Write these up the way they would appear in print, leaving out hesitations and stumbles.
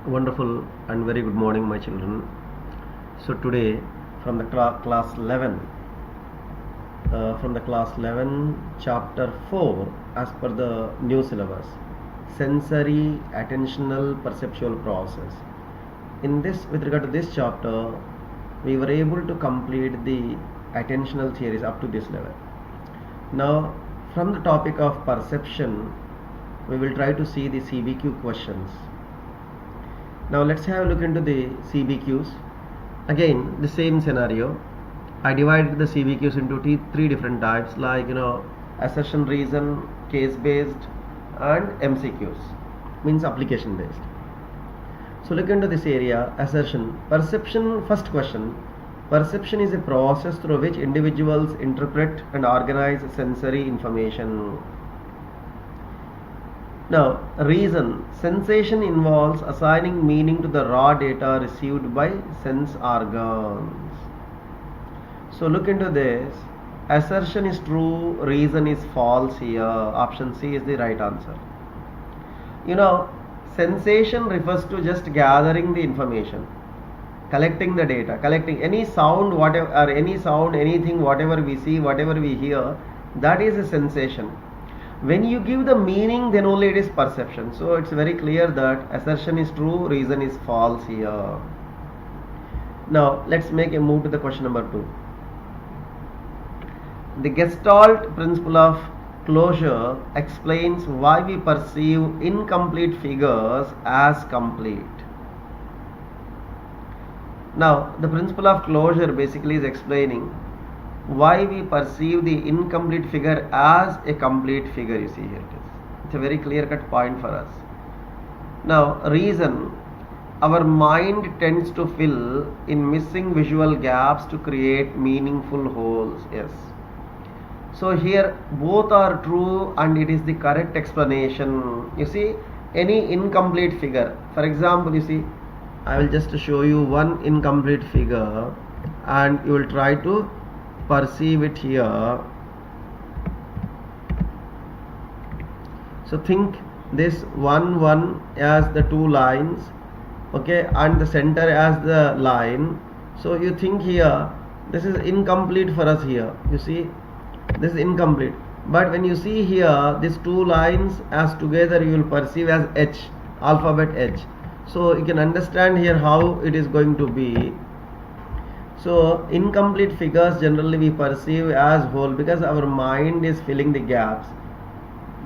Wonderful and very good morning, my children. So today, from the class 11, chapter 4, as per the new syllabus, sensory, attentional, perceptual process. In this, with regard to this chapter, we were able to complete the attentional theories up to this level. Now, from the topic of perception, we will try to see the CBQ questions. Now let's have a look into the CBQs. Again, the same scenario. I divided the CBQs into three different types, like assertion, reason, case based, and MCQs, means application based. So look into this area. Assertion, perception. First question: perception is a process through which individuals interpret and organize sensory information. Now, reason. Sensation involves assigning meaning to the raw data received by sense organs. So look into this. Assertion is true, reason is false here. Option C is the right answer. Sensation refers to just gathering the information, collecting the data, collecting any sound, whatever, or any sound, anything, whatever we see, whatever we hear, that is a sensation. When you give the meaning, then only it is perception. So it's very clear that assertion is true, reason is false here. Now let's make a move to the question number 2. The Gestalt principle of closure explains why we perceive incomplete figures as complete. Now the principle of closure basically is explaining why we perceive the incomplete figure as a complete figure. You see here it's a very clear cut point for us. Now reason, our mind tends to fill in missing visual gaps to create meaningful wholes. Yes, so here both are true and it is the correct explanation. You see, any incomplete figure, for example, you see, I will just show you one incomplete figure and you will try to perceive it here. So think this 1 as the two lines, okay, and the center as the line. So you think here this is incomplete for us here. You see, this is incomplete, but when you see here these two lines as together, you will perceive as H, alphabet H. So you can understand here how it is going to be. So incomplete figures generally we perceive as whole because our mind is filling the gaps.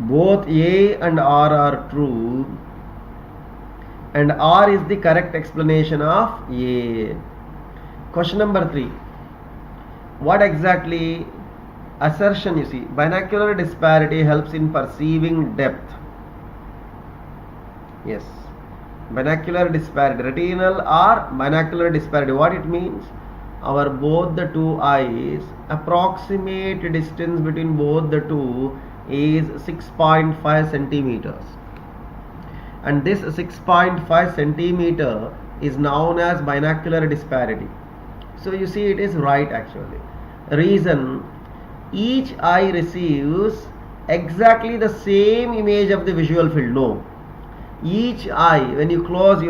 Both A and R are true, and R is the correct explanation of A. Question number 3. What exactly? Assertion, you see, binocular disparity helps in perceiving depth. Yes, binocular disparity, retinal or binocular disparity. What it means? Our both the two eyes, approximate distance between both the two is 6.5 centimeters, and this 6.5 centimeter is known as binocular disparity. So you see, it is right actually. Reason, each eye receives exactly the same image of the visual field. No, each eye, when you close,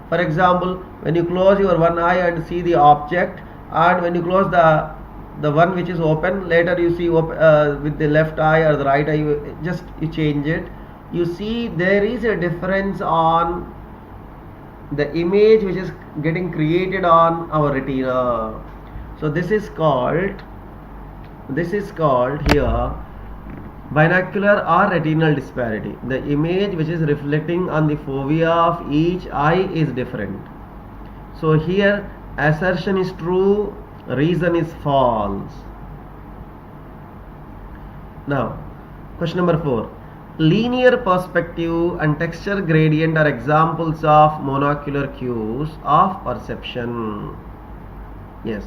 for example, when you close your one eye and see the object, and when you close the one which is open, later you see with the left eye or the right eye, you change it, you see there is a difference on the image which is getting created on our retina. So this is called here binocular or retinal disparity. The image which is reflecting on the fovea of each eye is different. So here assertion is true, reason is false. Now question number 4. Linear perspective and texture gradient are examples of monocular cues of perception. Yes,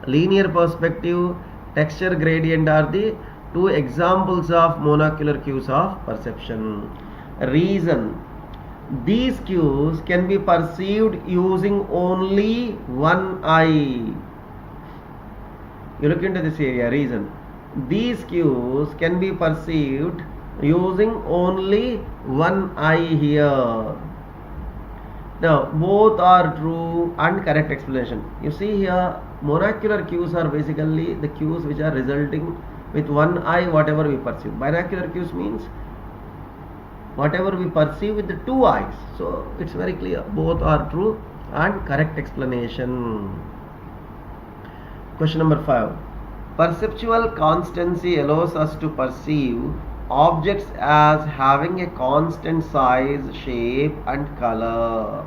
linear perspective, texture gradient are the two examples of monocular cues of perception. Reason, these cues can be perceived using only one eye. You look into this area. Reason, these cues can be perceived using only one eye here. Now, both are true and correct explanation. You see here, monocular cues are basically the cues which are resulting with one eye whatever we perceive. Binocular cues means whatever we perceive with the two eyes. So, it's very clear. Both are true and correct explanation. Question number 5. Perceptual constancy allows us to perceive objects as having a constant size, shape and color.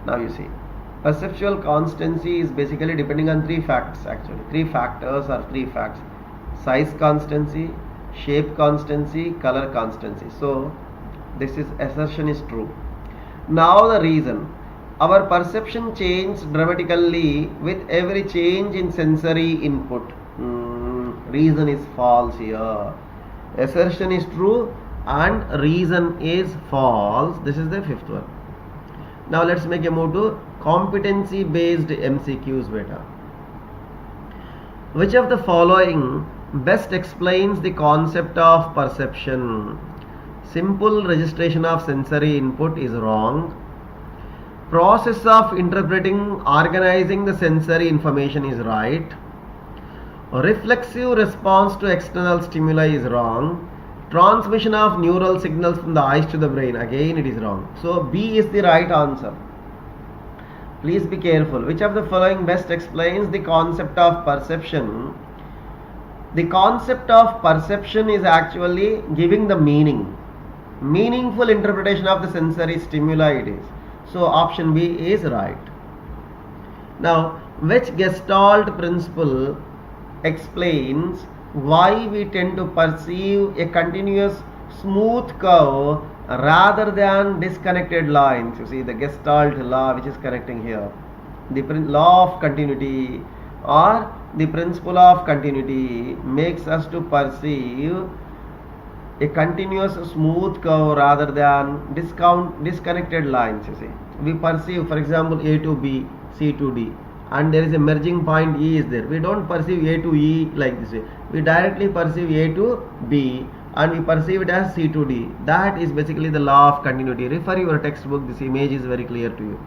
Now you see, perceptual constancy is basically depending on three facts actually. Three factors or three facts. Size constancy, shape constancy, color constancy. So this assertion is true. Now the reason. Our perception changes dramatically with every change in sensory input. Reason is false here. Assertion is true and reason is false. This is the fifth one. Now let's make a move to competency based MCQs beta. Which of the following best explains the concept of perception? Simple registration of sensory input is wrong. Process of interpreting, organizing the sensory information is right. Reflexive response to external stimuli is wrong. Transmission of neural signals from the eyes to the brain, again it is wrong. So B is the right answer. Please be careful. Which of the following best explains the concept of perception? The concept of perception is actually giving the meaning. Meaningful interpretation of the sensory stimuli it is. So option B is right. Now, which Gestalt principle explains why we tend to perceive a continuous smooth curve rather than disconnected lines? You see the Gestalt law which is connecting here. The law of continuity or the principle of continuity makes us to perceive a continuous smooth curve rather than disconnected lines. You see, we perceive, for example, A to B, C to D, and there is a merging point E is there. We don't perceive A to E like this way. We directly perceive A to B and we perceive it as C to D. That is basically the law of continuity. Refer your textbook. This image is very clear to you.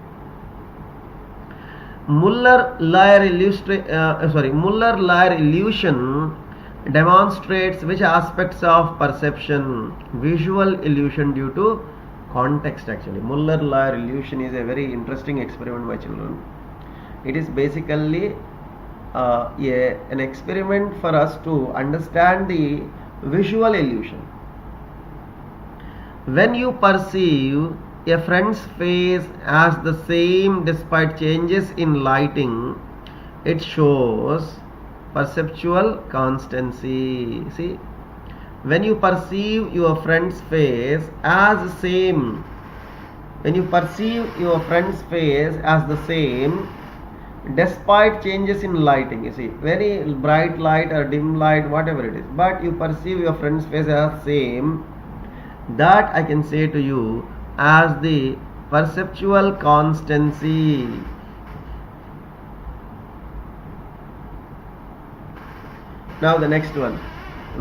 Muller-Lyer illusion demonstrates which aspects of perception? Visual illusion due to context actually. Muller-Lyer illusion is a very interesting experiment, my children. It is basically an experiment for us to understand the visual illusion. When you perceive a friend's face as the same despite changes in lighting, it shows perceptual constancy. See, when you perceive your friend's face as the same, despite changes in lighting, you see, very bright light or dim light, whatever it is, but you perceive your friend's face as same, that I can say to you as the perceptual constancy. Now the next one.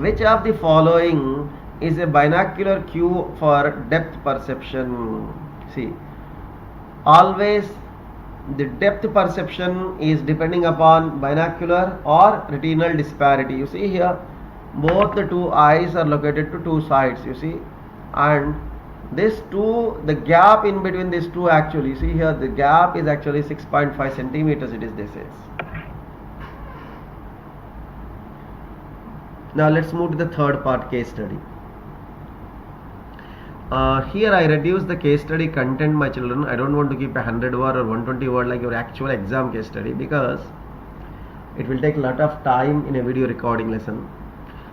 Which of the following is a binocular cue for depth perception? See, always the depth perception is depending upon binocular or retinal disparity. You see here, both the two eyes are located to two sides, you see, and this two, the gap in between these two actually, see here, the gap is actually 6.5 centimeters, it is this is. Now let's move to the third part, case study. Here I reduce the case study content, my children. I don't want to keep a 100 word or 120 word like your actual exam case study, because it will take a lot of time in a video recording lesson.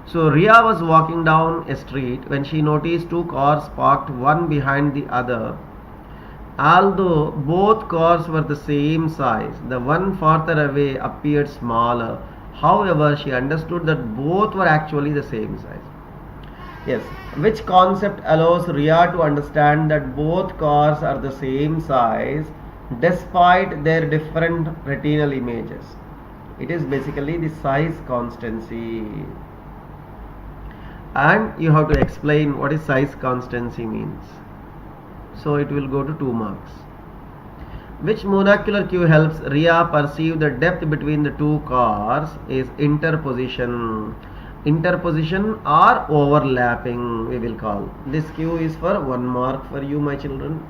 So Ria was walking down a street when she noticed two cars parked one behind the other. Although both cars were the same size, the one farther away appeared smaller. However, she understood that both were actually the same size. Yes, which concept allows Ria to understand that both cars are the same size despite their different retinal images? It is basically the size constancy. And you have to explain what is size constancy means. So it will go to 2 marks. Which monocular cue helps Ria perceive the depth between the two cars is interposition. Interposition or overlapping we will call. This cue is for 1 mark for you, my children.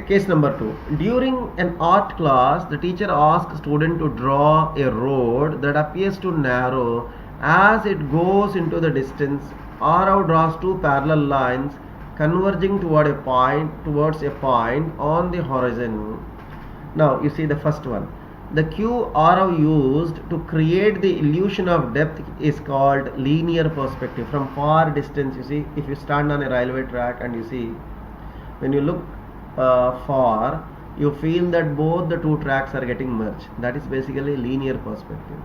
Case number 2. During an art class, the teacher asks student to draw a road that appears to narrow as it goes into the distance. Arav draws 2 parallel lines converging towards a point on the horizon. Now you see the first one. The cue Arav used to create the illusion of depth is called linear perspective. From far distance, you see, if you stand on a railway track and you see, when you look far, you feel that both the 2 tracks are getting merged. That is basically linear perspective.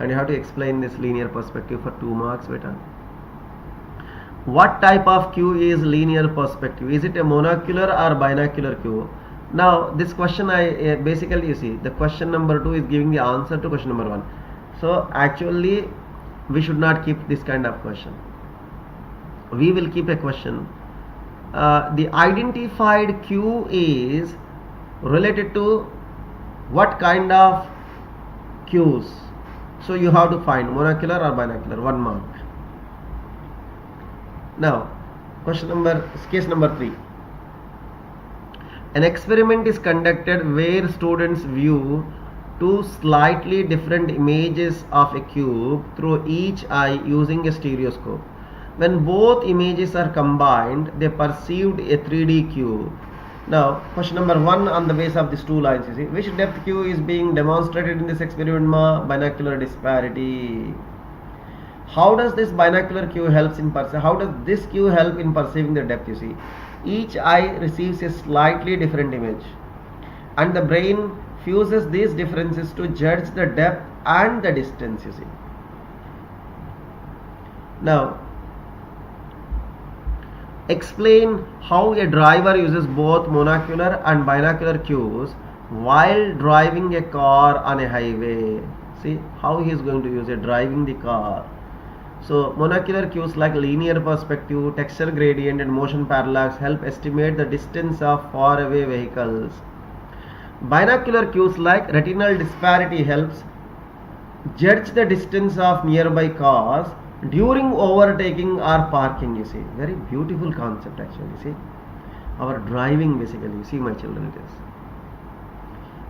And you have to explain this linear perspective for 2 marks, beta. What type of cue is linear perspective? Is it a monocular or binocular cue? Now this question basically, you see, the question number 2 is giving the answer to question number 1. So actually we should not keep this kind of question. We will keep a question. The identified cue is related to what kind of cues? So you have to find monocular or binocular, 1 mark. Now, case number 3. An experiment is conducted where students view 2 slightly different images of a cube through each eye using a stereoscope. When both images are combined, they perceived a 3D cube. Now, question number 1 on the base of these 2 lines, you see, which depth cue is being demonstrated in this experiment? Binocular disparity. How does this binocular cue helps in how does this cue help in perceiving the depth? You see, each eye receives a slightly different image, and the brain fuses these differences to judge the depth and the distance. You see. Now, explain how a driver uses both monocular and binocular cues while driving a car on a highway. See how he is going to use it driving the car. So monocular cues like linear perspective, texture gradient and motion parallax help estimate the distance of faraway vehicles. Binocular cues like retinal disparity helps judge the distance of nearby cars during overtaking or parking. You see, very beautiful concept actually. You see, our driving basically, you see my children, it is.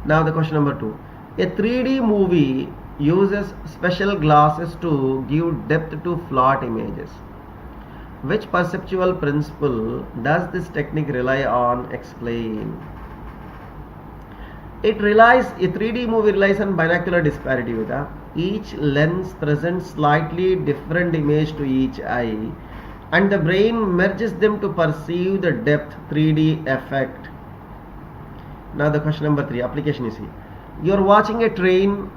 Now the question number 2. A 3D movie uses special glasses to give depth to flat images. Which perceptual principle does this technique rely on? Explain. A 3D movie relies on binocular disparity. Beta. Each lens presents slightly different image to each eye, and the brain merges them to perceive the depth 3D effect. Now the question number 3, application. You see, you are watching a train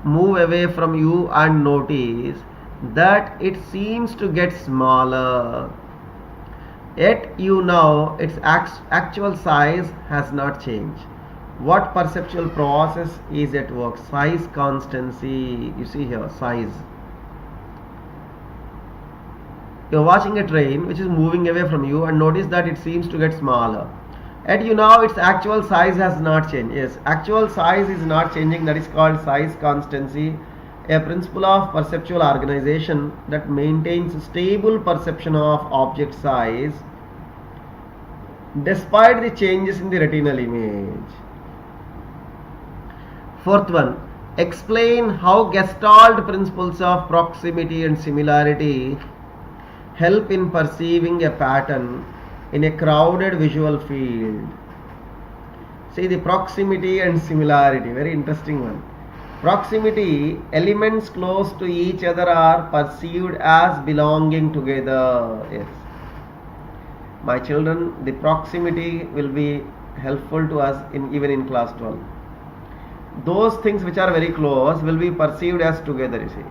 move away from you and notice that it seems to get smaller, yet you know its actual size has not changed. What perceptual process is at work? Size constancy. You see here, size. You are watching a train which is moving away from you and notice that it seems to get smaller, yet you know its actual size has not changed. Yes, actual size is not changing. That is called size constancy, a principle of perceptual organization that maintains stable perception of object size despite the changes in the retinal image. 4th one, explain how Gestalt principles of proximity and similarity help in perceiving a pattern in a crowded visual field. See, the proximity and similarity, very interesting one. Proximity, elements close to each other are perceived as belonging together. Yes, my children, the proximity will be helpful to us even in class 12. Those things which are very close will be perceived as together. You see,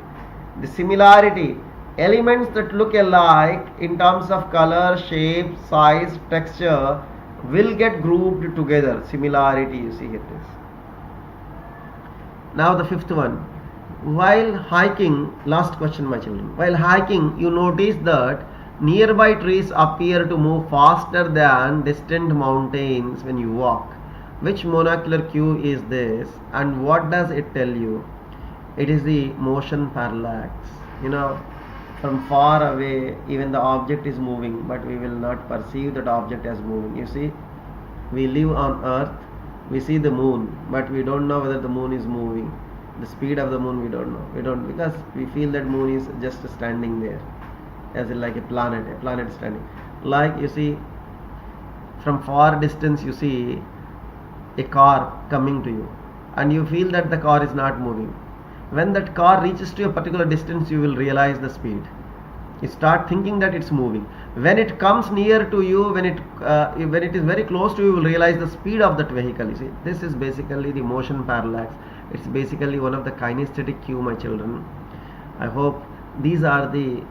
the similarity, elements that look alike in terms of color, shape, size, texture will get grouped together. Similarity, you see, it is. Now the 5th one, while hiking, last question my children, while hiking you notice that Nearby trees appear to move faster than distant mountains when you walk. Which monocular cue is this, and what does it tell you? It is the motion parallax. You know, from far away, even the object is moving, but we will not perceive that object as moving. You see, we live on Earth, we see the moon, but we don't know whether the moon is moving. The speed of the moon we don't know. We don't, because we feel that moon is just standing there, as in like a planet standing. Like you see, from far distance you see a car coming to you, and you feel that the car is not moving. When that car reaches to a particular distance, you will realize the speed. You start thinking that it's moving. When it comes near to you, when it is very close to you, you will realize the speed of that vehicle. You see, this is basically the motion parallax. It's basically one of the kinesthetic cue, my children. I hope these are the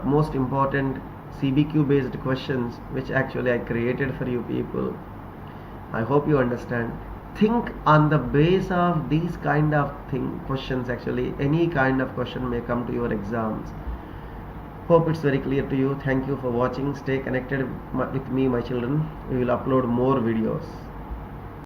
most important CBQ based questions which actually I created for you people. I hope you understand. Think on the base of these kind of questions. Actually, any kind of question may come to your exams. Hope it's very clear to you. Thank you for watching. Stay connected with me, my children. We will upload more videos.